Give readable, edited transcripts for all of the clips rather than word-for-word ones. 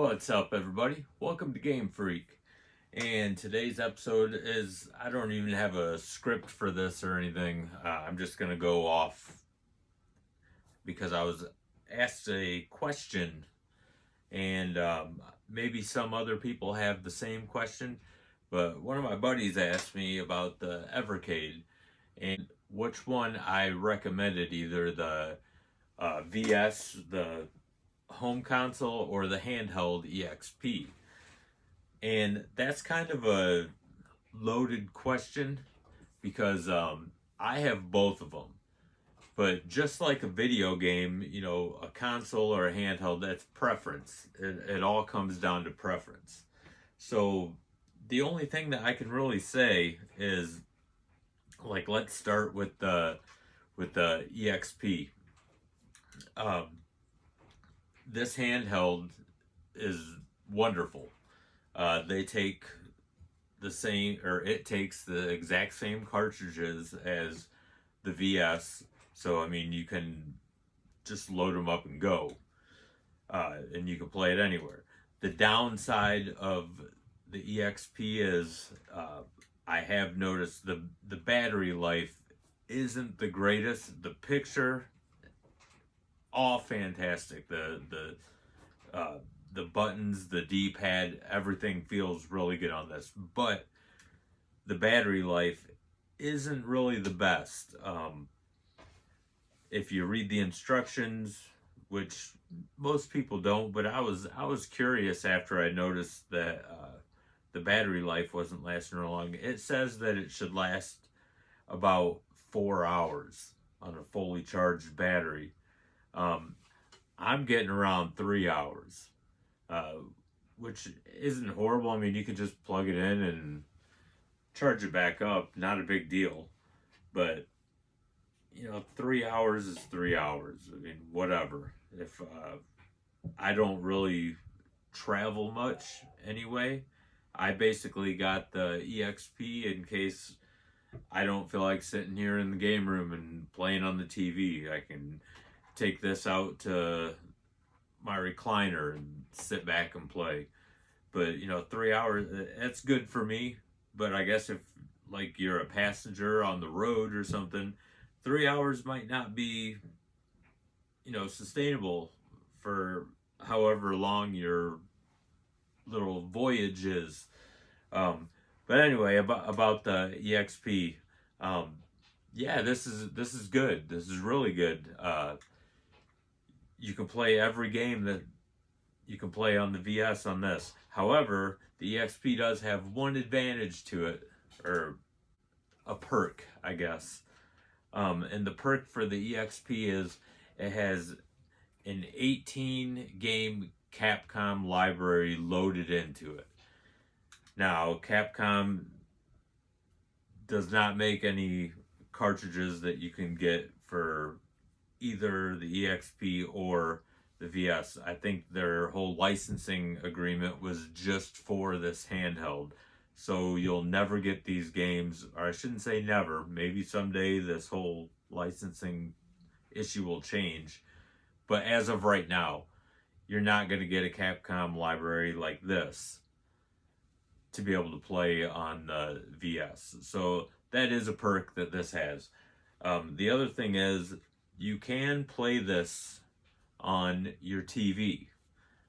What's up, everybody? Welcome to Game Freak. And today's episode is, I don't even have a script for this or anything. I'm just going to go off because I was asked a question, and maybe some other people have the same question. But one of my buddies asked me about the Evercade and which one I recommended, either the VS, the home console, or the handheld EXP. And that's kind of a loaded question because I have both of them. But just like a video game, a console or a handheld, that's preference. It all comes down to preference. So the only thing that I can really say is, like, let's start with the EXP. Um, this handheld is wonderful. They take the same, or it takes the exact same cartridges as the VS. So, I mean, you can just load them up and go. And you can play it anywhere. The downside of the EXP is I have noticed the battery life isn't the greatest. The picture, all fantastic. The buttons, the D-pad, everything feels really good on this. But the battery life isn't really the best. If you read the instructions, which most people don't, but I was curious after I noticed that the battery life wasn't lasting real long. It says that it should last about 4 hours on a fully charged battery. I'm getting around 3 hours, which isn't horrible. I mean, you could just plug it in and charge it back up. Not a big deal. But, 3 hours is 3 hours. I mean, whatever. If I don't really travel much anyway, I basically got the EXP in case I don't feel like sitting here in the game room and playing on the TV. I can take this out to my recliner and sit back and play. But 3 hours, that's good for me. But I guess if, like, you're a passenger on the road or something, 3 hours might not be sustainable for however long your little voyage is. But anyway, about the EXP, yeah, this is good. This is really good. You can play every game that you can play on the VS on this. However, the EXP does have one advantage to it, or a perk, I guess. And the perk for the EXP is it has an 18 game Capcom library loaded into it. Now, Capcom does not make any cartridges that you can get for either the EXP or the VS. I think their whole licensing agreement was just for this handheld. So you'll never get these games, or I shouldn't say never, maybe someday this whole licensing issue will change. But as of right now, you're not going to get a Capcom library like this to be able to play on the VS. So that is a perk that this has. The other thing is, you can play this on your TV.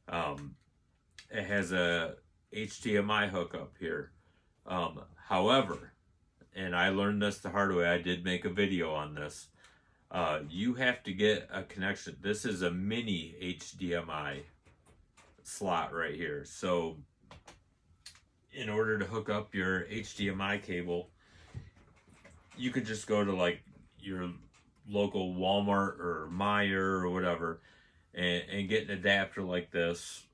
It has a HDMI hookup here. However, and I learned this the hard way, I did make a video on this. You have to get a connection. This is a mini HDMI slot right here. So in order to hook up your HDMI cable, you could just go to, like, your local Walmart or Meijer or whatever and get an adapter like this.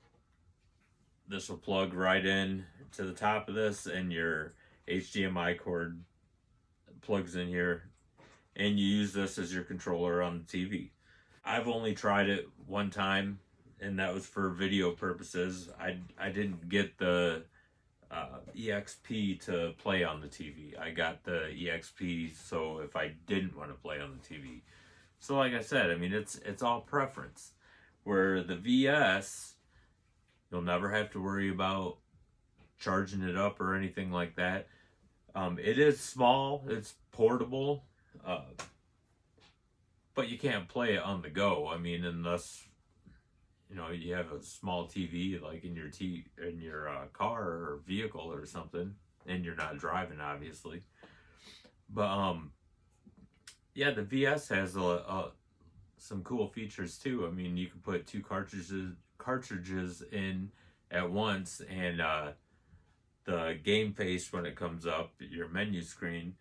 This will plug right in to the top of this, and your HDMI cord plugs in here, and you use this as your controller on the TV. I've only tried it one time, and that was for video purposes. I didn't get the EXP to play on the TV. I got the EXP so if I didn't want to play on the TV. So like I said, I mean, it's all preference. Where the VS, You'll never have to worry about charging it up or anything like that. It is small, it's portable, uh, but you can't play it on the go. I mean, unless you have a small TV like in your car or vehicle or something, and you're not driving, obviously. But yeah, the VS has some cool features too. I mean, you can put two cartridges in at once, and the game face when it comes up, your menu screen,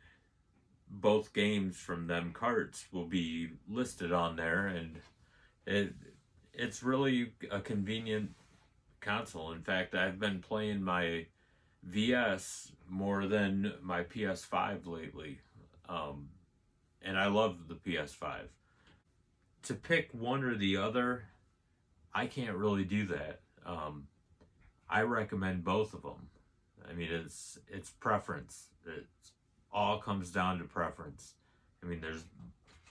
both games from them carts will be listed on there, and it it's really a convenient console. In fact, I've been playing my VS more than my PS5 lately, um, and I love the PS5. To pick one or the other, I can't really do that. I recommend both of them. I mean, it's preference. It all comes down to preference. I mean,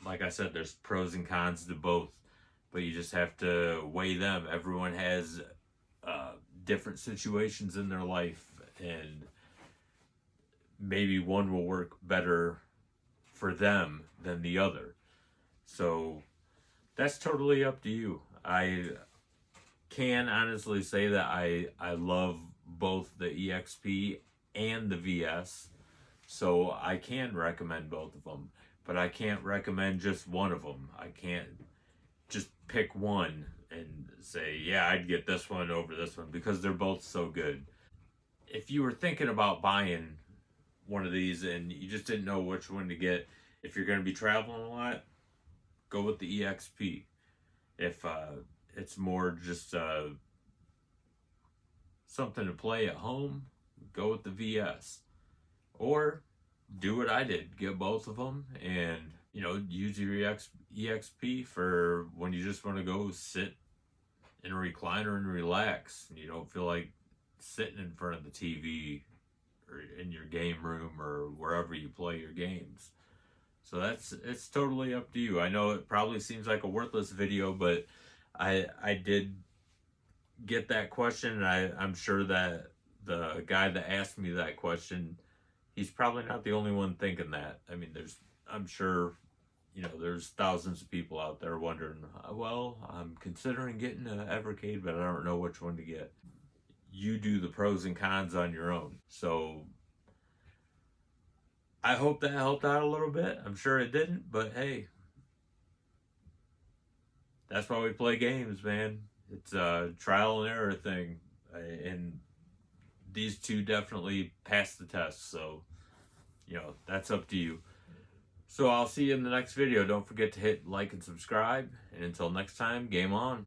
like I said, there's pros and cons to both, but you just have to weigh them. Everyone has different situations in their life, and maybe one will work better for them than the other. So that's totally up to you. I can honestly say that I love both the EXP and the VS, so I can recommend both of them, but I can't recommend just one of them. I can't just pick one and say, yeah, I'd get this one over this one, because they're both so good. If you were thinking about buying one of these and you just didn't know which one to get, if you're going to be traveling a lot, go with the EXP. If it's more just something to play at home, go with the VS. Or do what I did, get both of them, and use your EXP for when you just want to go sit in a recliner and relax, and you don't feel like sitting in front of the TV or in your game room or wherever you play your games. So it's totally up to you. I know it probably seems like a worthless video, but I did get that question, and I'm sure that the guy that asked me that question, he's probably not the only one thinking that. I mean, I'm sure, there's thousands of people out there wondering, well, I'm considering getting an Evercade, but I don't know which one to get. You do the pros and cons on your own. So I hope that helped out a little bit. I'm sure it didn't, but hey, that's why we play games, man. It's a trial and error thing, and these two definitely passed the test. So, that's up to you. So I'll see you in the next video. Don't forget to hit like and subscribe. And until next time, game on.